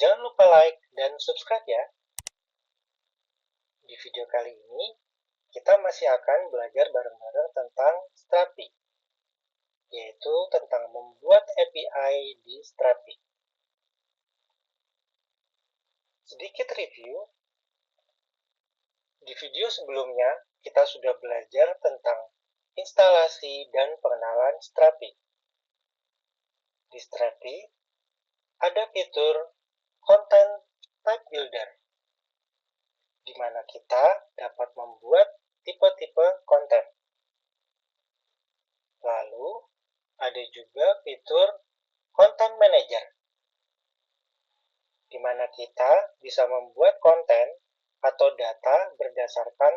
Jangan lupa like dan subscribe ya. Di video kali ini, kita masih akan belajar bareng-bareng tentang Strapi, yaitu tentang membuat API di Strapi. Sedikit review, di video sebelumnya kita sudah belajar tentang instalasi dan pengenalan Strapi. Di Strapi, ada fitur Content Type Builder, di mana kita dapat membuat tipe-tipe konten. Lalu, ada juga fitur Content Manager, di mana kita bisa membuat konten atau data berdasarkan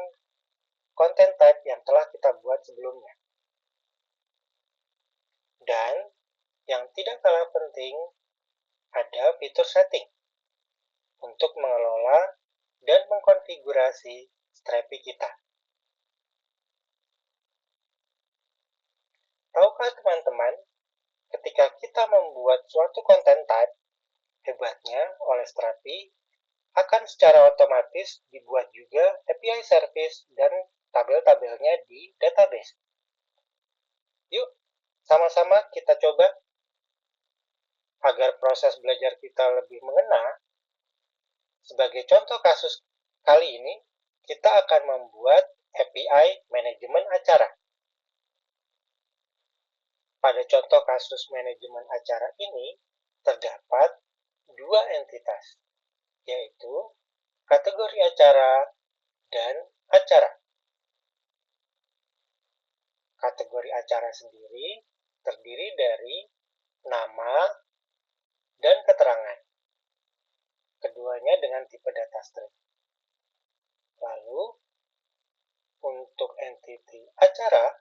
content type yang telah kita buat sebelumnya. Dan yang tidak kalah penting, ada fitur setting untuk mengelola dan mengkonfigurasi Strapi kita. Tahukah teman-teman, ketika kita membuat suatu content type, hebatnya oleh Strapi akan secara otomatis dibuat juga API service dan tabel-tabelnya di database. Yuk, sama-sama kita coba. Agar proses belajar kita lebih mengena, sebagai contoh kasus kali ini, kita akan membuat API manajemen acara. Pada contoh kasus manajemen acara ini, terdapat dua entitas, yaitu kategori acara dan acara. Kategori acara sendiri terdiri dari nama dan keterangan. Keduanya dengan tipe data string. Lalu, untuk entity acara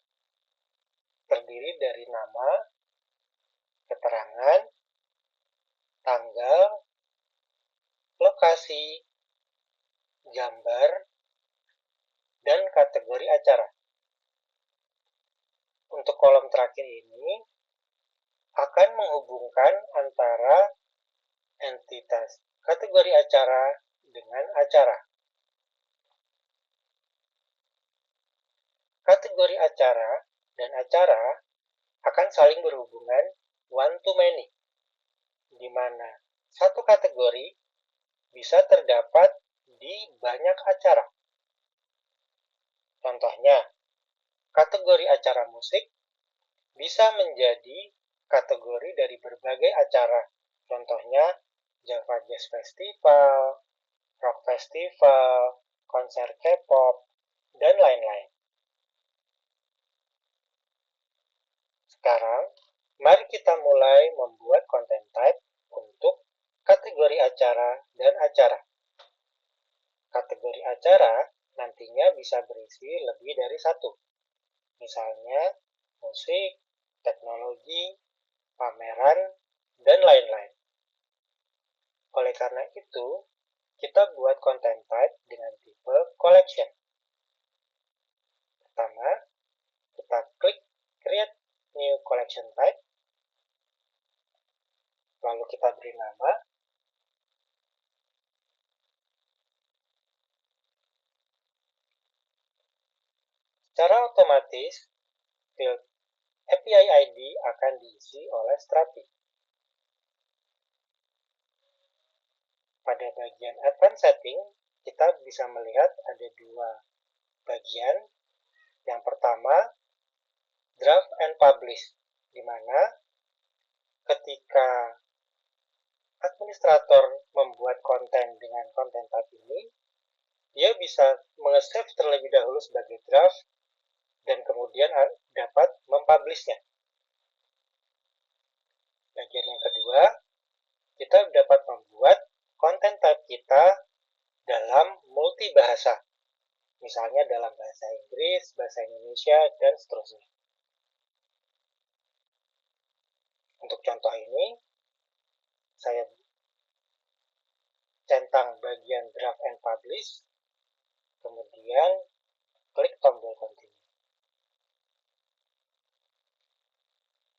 terdiri dari nama, keterangan, tanggal, lokasi, gambar, dan kategori acara. Untuk kolom terakhir ini akan menghubungkan antara entitas kategori acara dengan acara. Kategori acara dan acara akan saling berhubungan one to many, di mana satu kategori bisa terdapat di banyak acara. Contohnya, kategori acara musik bisa menjadi kategori dari berbagai acara. Contohnya, Java Jazz Festival, Rock Festival, konser K-pop, dan lain-lain. Sekarang, mari kita mulai membuat content type untuk kategori acara dan acara. Kategori acara nantinya bisa berisi lebih dari satu. Misalnya, musik, teknologi, pameran, dan lain-lain. Oleh karena itu, kita buat content type dengan tipe collection. Pertama, kita klik Create New Collection Type. Lalu kita beri nama. Secara otomatis, field API ID akan diisi oleh Strapi. Pada bagian Advanced Setting, kita bisa melihat ada dua bagian. Yang pertama, Draft and Publish, di mana ketika administrator membuat konten dengan content type ini, dia bisa menge-save terlebih dahulu sebagai draft dan kemudian dapat mempublishnya. Bagian yang kedua, kita dapat membuat content type kita dalam multi bahasa, misalnya dalam bahasa Inggris, bahasa Indonesia, dan seterusnya. Untuk contoh ini, saya centang bagian draft and publish, kemudian klik tombol continue.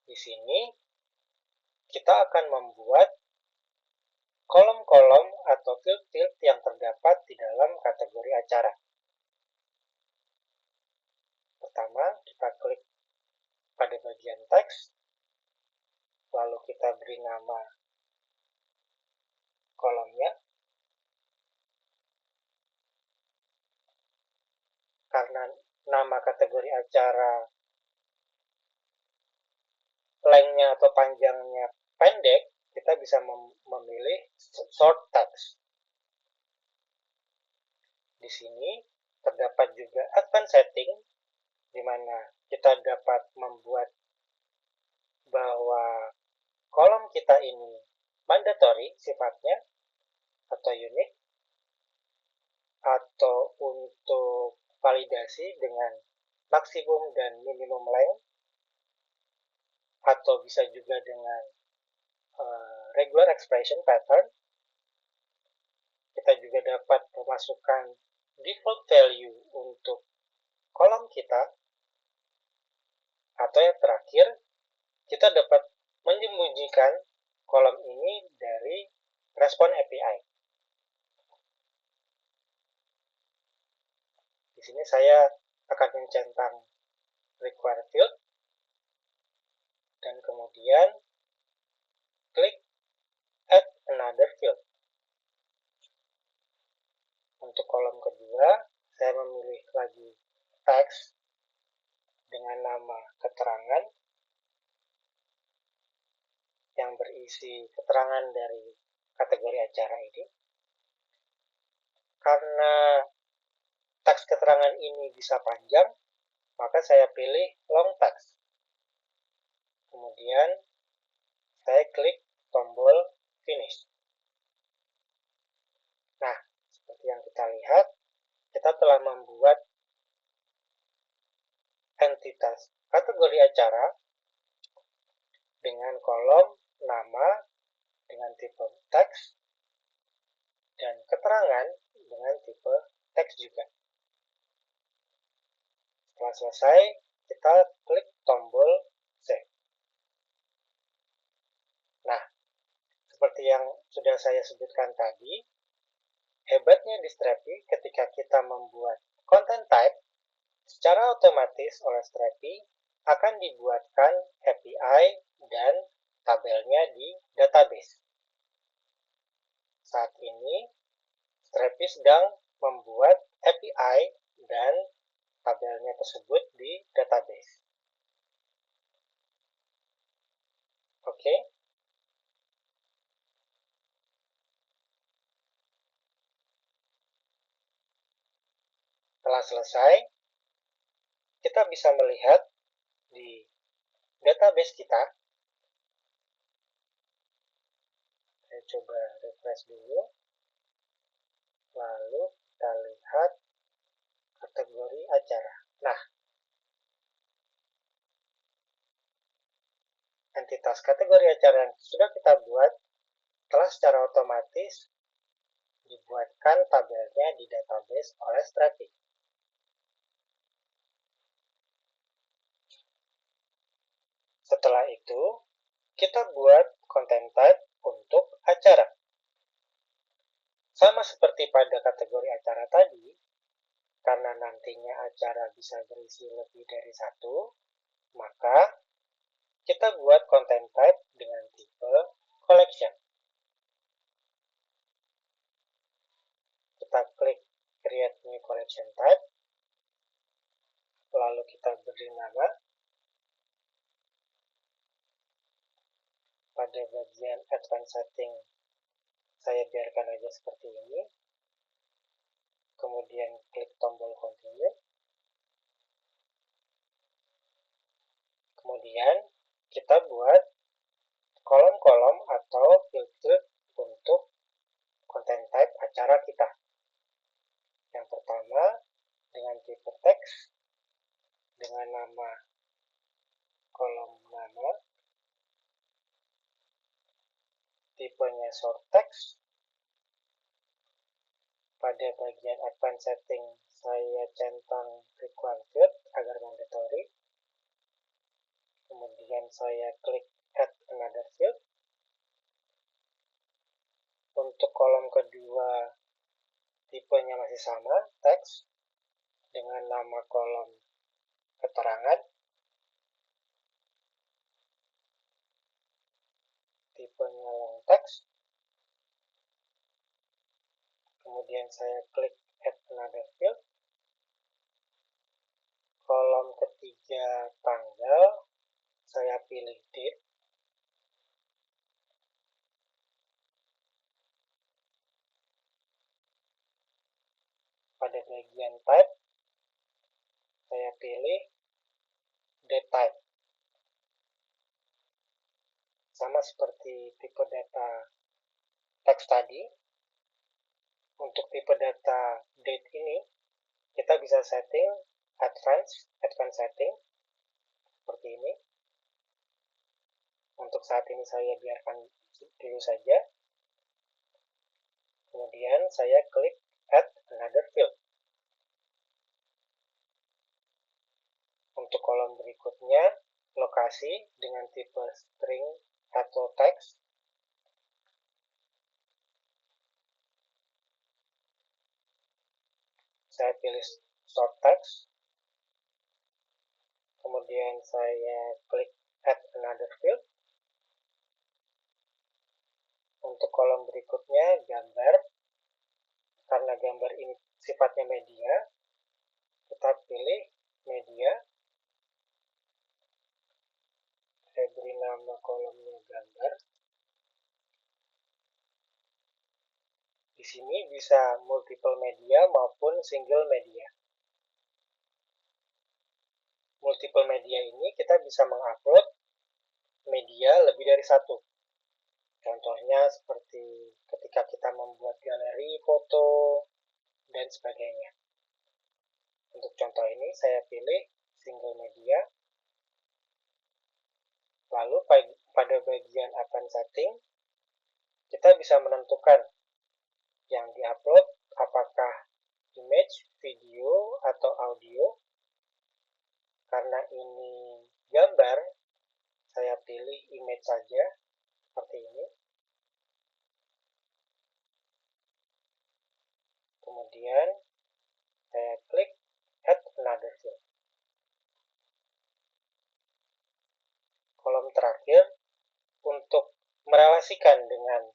Di sini, kita akan membuat kolom-kolom atau field-field yang terdapat di dalam kategori acara. Pertama, kita klik pada bagian teks, lalu kita beri nama kolomnya. Karena nama kategori acara length-nya atau panjangnya pendek, kita bisa memilih short text. Di sini terdapat juga advanced setting, di mana kita dapat membuat bahwa kolom kita ini mandatory sifatnya atau unik, atau untuk validasi dengan maksimum dan minimum length, atau bisa juga dengan regular expression pattern. Kita juga dapat memasukkan default value untuk kolom kita, atau yang terakhir, kita dapat menyembunyikan kolom ini dari respon API. Di sini saya akan mencentang require field, dan kemudian klik add another field. Untuk kolom kedua, saya memilih lagi text dengan nama keterangan yang berisi keterangan dari kategori acara ini. Karena teks keterangan ini bisa panjang, maka saya pilih long text. Kemudian saya klik tombol finish. Nah, seperti yang kita lihat, kita telah membuat entitas kategori acara dengan kolom nama dengan tipe teks dan keterangan dengan tipe teks juga. Setelah selesai, kita klik tombol save. Nah, seperti yang sudah saya sebutkan tadi, hebatnya di Strapi ketika kita membuat content type, secara otomatis oleh Strapi akan dibuatkan API dan tabelnya di database. Saat ini, Strapi sedang membuat API dan tabelnya tersebut di database. Oke. Setelah selesai, kita bisa melihat di database kita. Saya coba refresh dulu. Lalu kita lihat kategori acara. Nah, entitas kategori acara yang sudah kita buat telah secara otomatis dibuatkan tabelnya di database oleh Strapi. Setelah itu, kita buat content type untuk acara. Sama seperti pada kategori acara tadi, karena nantinya acara bisa berisi lebih dari satu, maka kita buat content type dengan tipe collection. Kita klik create new collection type, lalu kita beri nama. Pada bagian advanced setting, saya biarkan aja seperti ini. Kemudian klik tombol continue. Kemudian kita buat kolom-kolom atau field-field untuk content type acara kita. Yang pertama, dengan tipe teks, dengan nama kolom nama, tipenya short text. Pada bagian advanced setting, saya centang require field agar mandatory. Kemudian saya klik add another field. Untuk kolom kedua, tipenya masih sama, teks, dengan nama kolom keterangan. Tipenya long text. Kemudian saya klik add another field. Kolom ketiga tanggal, saya pilih date. Pada bagian type, saya pilih date type. Sama seperti tipe data teks tadi, untuk tipe data date ini, kita bisa setting advance setting, seperti ini. Untuk saat ini saya biarkan dulu saja. Kemudian saya klik add another field. Untuk kolom berikutnya, lokasi dengan tipe string atau teks. Saya pilih short text. Kemudian saya klik add another field. Untuk kolom berikutnya, gambar. Karena gambar ini sifatnya media, kita pilih media. Saya beri nama kolomnya gambar. Di sini bisa multiple media maupun single media. Multiple media ini kita bisa mengupload media lebih dari satu. Contohnya seperti ketika kita membuat galeri foto dan sebagainya. Untuk contoh ini saya pilih single media. Lalu pada bagian advance setting, kita bisa menentukan yang diupload apakah image, video, atau audio. Karena ini gambar, saya pilih image saja, seperti ini. Kemudian, saya klik add another field. Kolom terakhir, untuk merelasikan dengan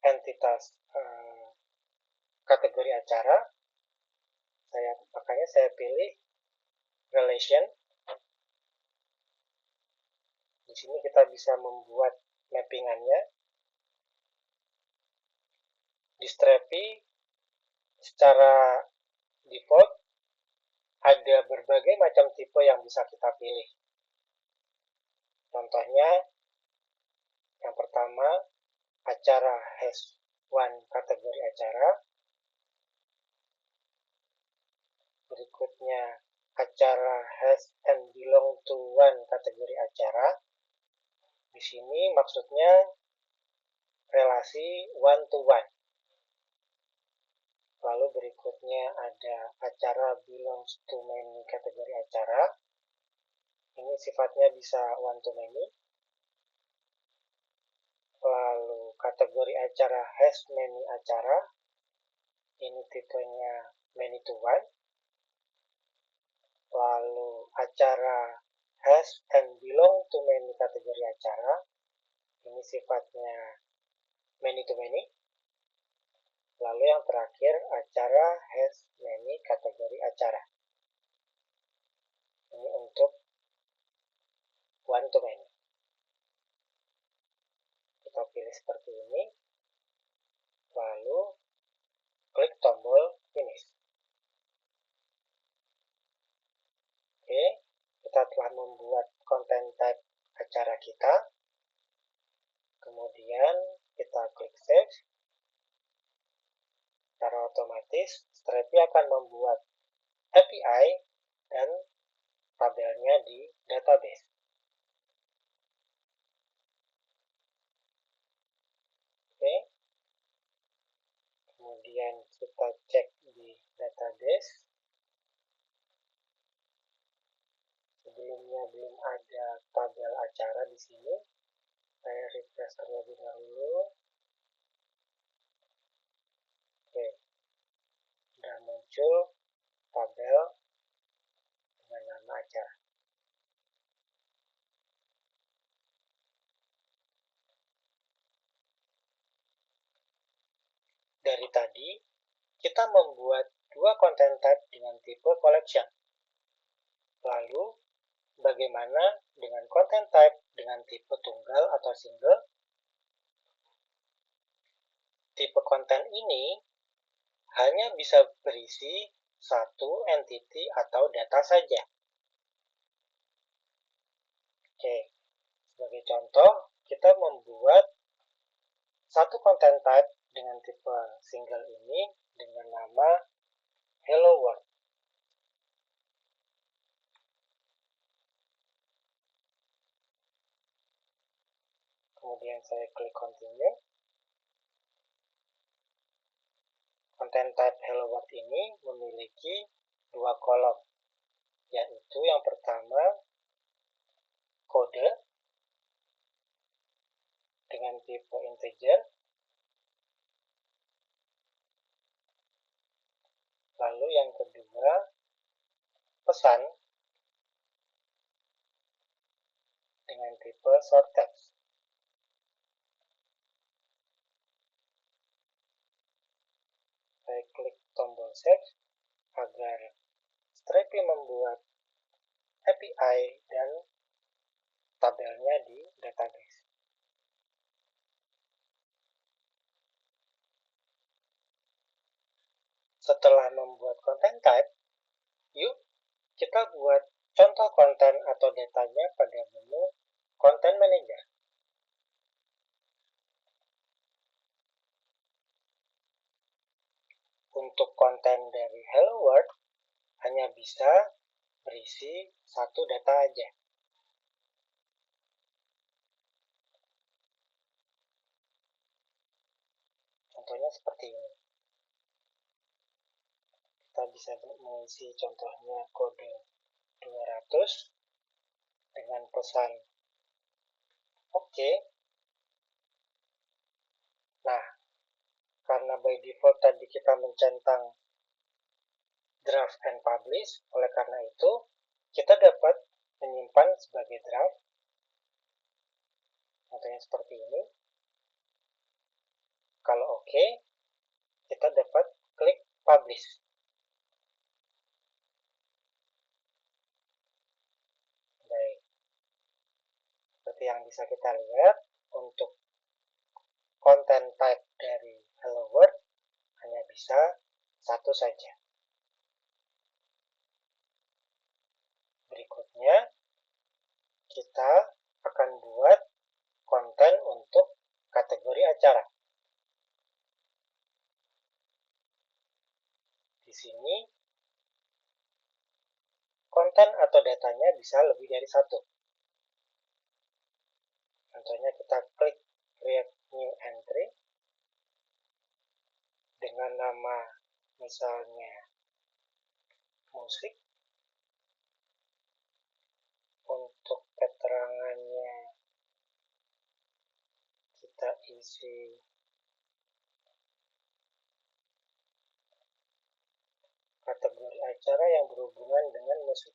entitas kategori acara, makanya saya pilih relation. Di sini kita bisa membuat mappingannya. Di Strapi, secara default, ada berbagai macam tipe yang bisa kita pilih. Contohnya, yang pertama, acara has one kategori acara. Berikutnya, acara has and belong to one kategori acara. Di sini maksudnya relasi one to one. Lalu berikutnya ada acara belongs to many kategori acara. Ini sifatnya bisa one to many. Lalu kategori acara has many acara. Ini tipenya many to one. Lalu acara has and belong to many kategori acara. Ini sifatnya many to many. Lalu yang terakhir, acara has many kategori acara. Ini untuk one to many. Kita pilih seperti ini. Lalu klik tombol finish. Oke, kita telah membuat content type acara kita. Kemudian kita klik save. Secara otomatis, Strapi akan membuat API dan tabelnya di database. Oke. Kemudian kita cek di database. Sebelumnya belum ada tabel acara di sini. Saya refresh terlebih dahulu. Jadi tadi, kita membuat dua content type dengan tipe collection. Lalu, bagaimana dengan content type dengan tipe tunggal atau single? Tipe konten ini hanya bisa berisi satu entity atau data saja. Oke, sebagai contoh, kita membuat satu content type dengan tipe single ini dengan nama Hello World. Kemudian saya klik continue. Content type Hello World ini memiliki dua kolom, yaitu yang pertama kode dengan tipe integer, lalu yang kedua pesan dengan tipe short text. Saya klik tombol save agar Strapi membuat API dan tabelnya di database. Setelah membuat content type, yuk kita buat contoh konten atau datanya pada menu Content Manager. Untuk konten dari Hello World hanya bisa berisi satu data aja. Contohnya seperti ini. Kita bisa mengisi contohnya kode 200 dengan pesan oke. Nah, karena by default tadi kita mencentang draft and publish, oleh karena itu kita dapat menyimpan sebagai draft. Contohnya seperti ini. Kalau oke, kita dapat klik publish. Baik. Seperti yang bisa kita lihat, untuk content type dari Hello World hanya bisa satu saja. Berikutnya, kita akan buat konten untuk kategori acara. Di sini, konten atau datanya bisa lebih dari satu. Contohnya kita klik Create New Entry dengan nama misalnya musik. Untuk keterangannya kita isi kategori acara yang berhubungan dengan musik.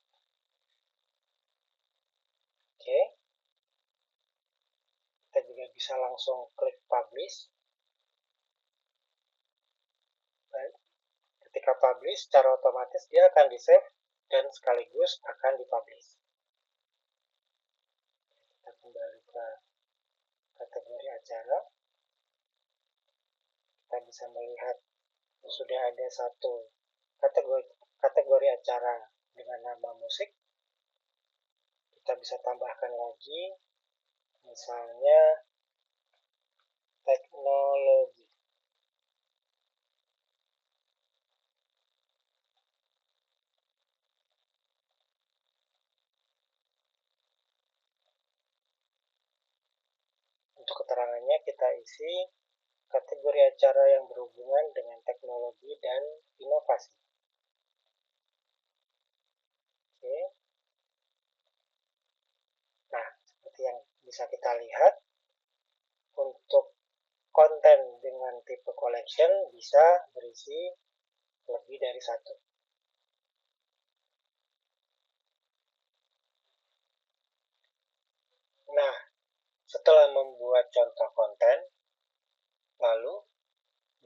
Oke. Kita juga bisa langsung klik publish. Baik. Ketika publish, secara otomatis dia akan di-save dan sekaligus akan dipublish. Kita kembali ke kategori acara. Kita bisa melihat sudah ada satu kategori acara dengan nama musik. Kita bisa tambahkan lagi, misalnya teknologi. Untuk keterangannya kita isi kategori acara yang berhubungan dengan teknologi dan inovasi. Oke. Nah, seperti yang bisa kita lihat, untuk konten dengan tipe collection bisa berisi lebih dari satu. Nah, setelah membuat contoh konten, lalu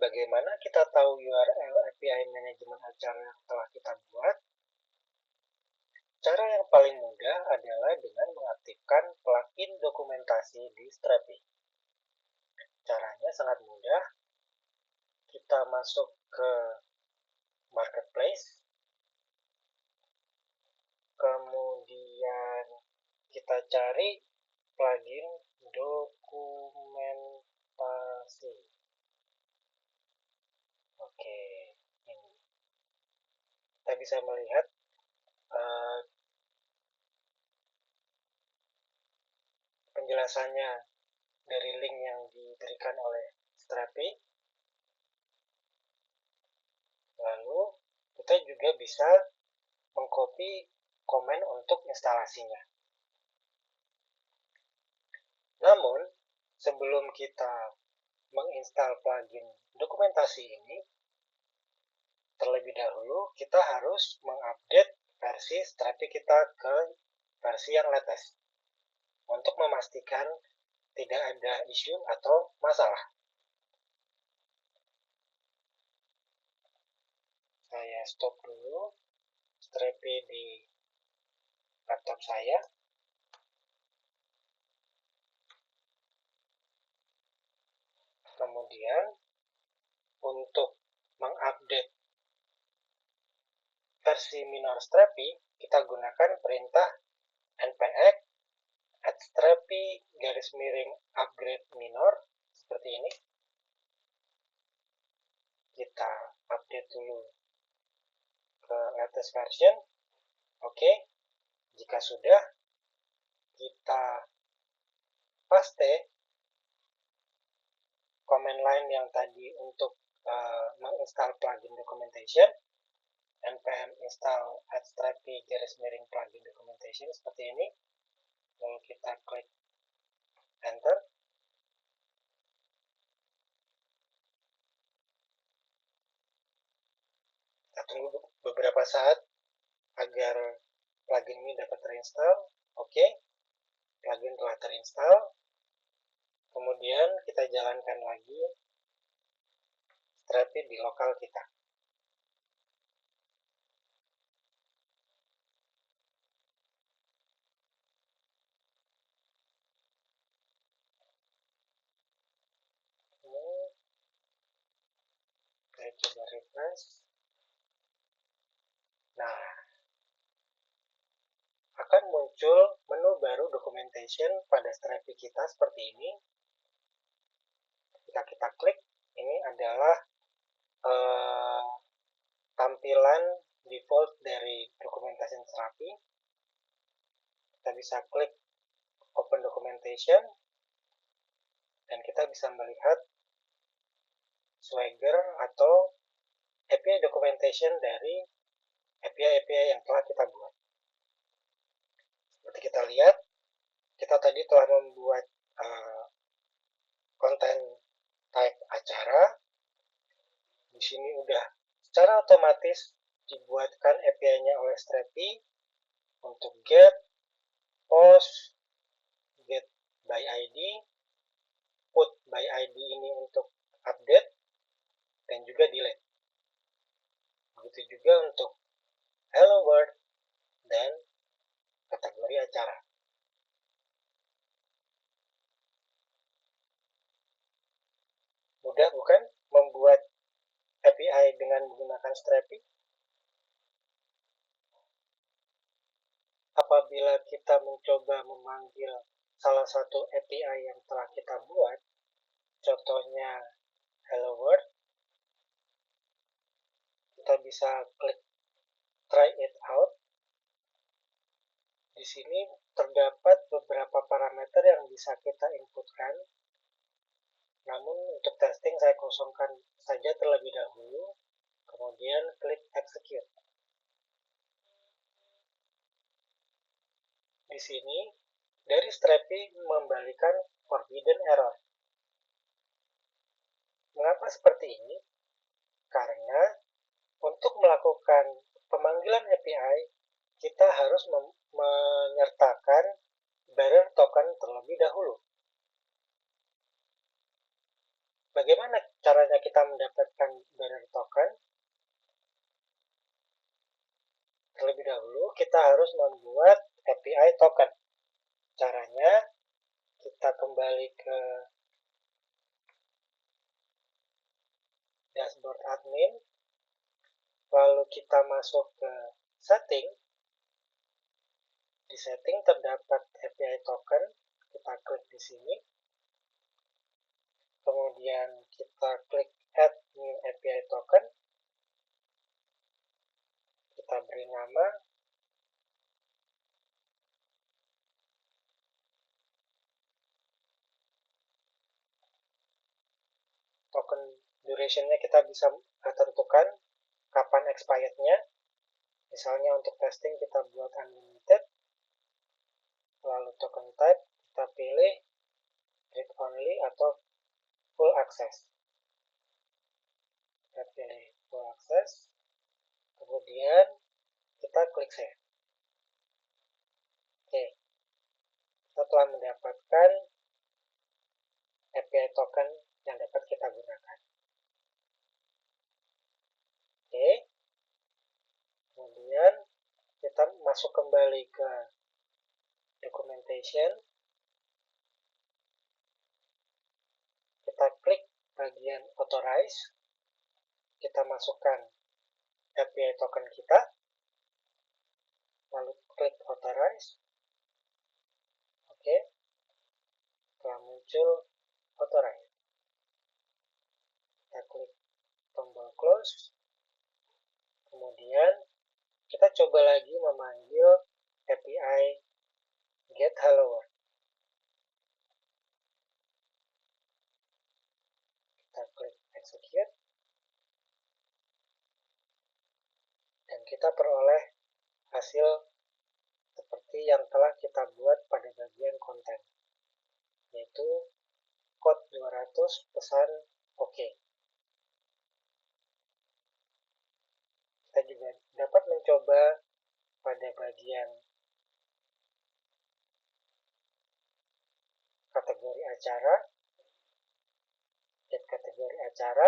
Bagaimana kita tahu URL API manajemen acara yang telah kita buat? Cara yang paling mudah adalah dengan mengaktifkan plugin dokumentasi di Strapi. Caranya sangat mudah. Kita masuk ke Marketplace, kemudian kita cari plugin dokumentasi. Oke, ini. Kita bisa melihat penjelasannya dari link yang diberikan oleh Strapi. Lalu kita juga bisa mengcopy komen untuk instalasinya. Namun, sebelum kita menginstal plugin dokumentasi ini, terlebih dahulu kita harus mengupdate versi Strapi kita ke versi yang latest untuk memastikan tidak ada isu atau masalah. Saya stop dulu Strapi di laptop saya. Kemudian untuk mengupdate versi minor Strapi, kita gunakan perintah npx @strapi _upgrade minor seperti ini. Kita update dulu ke latest version. Oke, jika sudah, kita paste command line yang tadi untuk menginstal plugin documentation, npm install @strapi _plugin documentation seperti ini. Lalu kita klik enter. Kita tunggu beberapa saat agar plugin ini dapat terinstall. Oke, plugin telah terinstall. Kemudian kita jalankan lagi Strapi di lokal kita. Saya coba refresh. Nah, akan muncul menu baru documentation pada Strapi kita seperti ini. Jika kita klik, ini adalah tampilan default dari documentation Strapi. Kita bisa klik open documentation dan kita bisa melihat Swagger atau API documentation dari API yang telah kita buat. Seperti kita lihat, kita tadi telah membuat konten type acara. Di sini udah secara otomatis dibuatkan API-nya oleh Strapi untuk get, post, get by ID, put by ID ini untuk update, dan juga delete. Begitu juga untuk hello world dan kategori acara. Mudah bukan membuat API dengan menggunakan Strapi? Apabila kita mencoba memanggil salah satu API yang telah kita buat, contohnya hello world, kita bisa klik try it out. Di sini terdapat beberapa parameter yang bisa kita inputkan. Namun untuk testing saya kosongkan saja terlebih dahulu, kemudian klik execute. Di sini dari Strapi membalikan forbidden error. Mengapa seperti ini? Karena untuk melakukan pemanggilan API, kita harus menyertakan bearer token terlebih dahulu. Bagaimana caranya kita mendapatkan bearer token? Terlebih dahulu kita harus membuat API token. Caranya kita kembali ke dashboard admin, lalu kita masuk ke setting. Di setting terdapat API token, kita klik di sini. Kemudian kita klik add new API token. Kita beri nama. Token duration-nya kita bisa tentukan kapan expired-nya. Misalnya untuk testing kita buat unlimited. Lalu token type kita pilih read only atau full access. Kita pilih full access. Kemudian kita klik save. Oke. Kita telah mendapatkan API token yang dapat kita gunakan. Oke. Kemudian kita masuk kembali ke documentation. Kita klik bagian authorize. Kita masukkan API token kita. Lalu klik authorize. Oke. Telah muncul authorize. Kita klik tombol close. Kemudian kita coba lagi memanggil API get hello world. Kita klik execute. Dan kita peroleh hasil seperti yang telah kita buat pada bagian konten, yaitu code 200 pesan OK. Kita juga dapat mencoba pada bagian kategori acara, get kategori acara.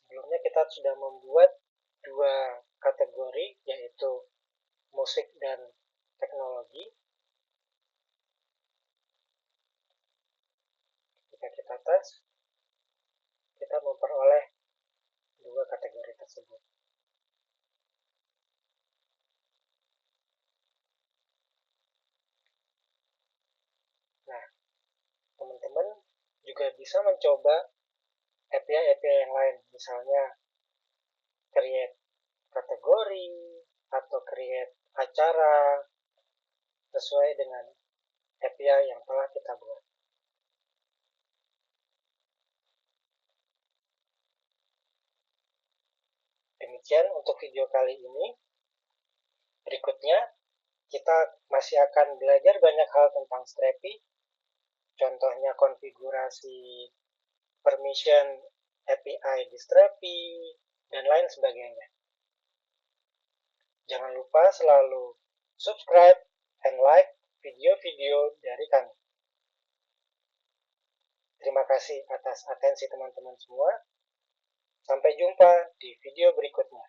Sebelumnya kita sudah membuat dua kategori, yaitu musik dan teknologi. Jika kita tes, kita memperoleh dua kategori tersebut. Nah, teman-teman juga bisa mencoba API yang lain, misalnya create kategori atau create acara sesuai dengan API yang telah kita buat. Demikian untuk video kali ini. Berikutnya, kita masih akan belajar banyak hal tentang Strapi, contohnya konfigurasi permission API di Strapi, dan lain sebagainya. Jangan lupa selalu subscribe and like video-video dari kami. Terima kasih atas atensi teman-teman semua. Sampai jumpa di video berikutnya.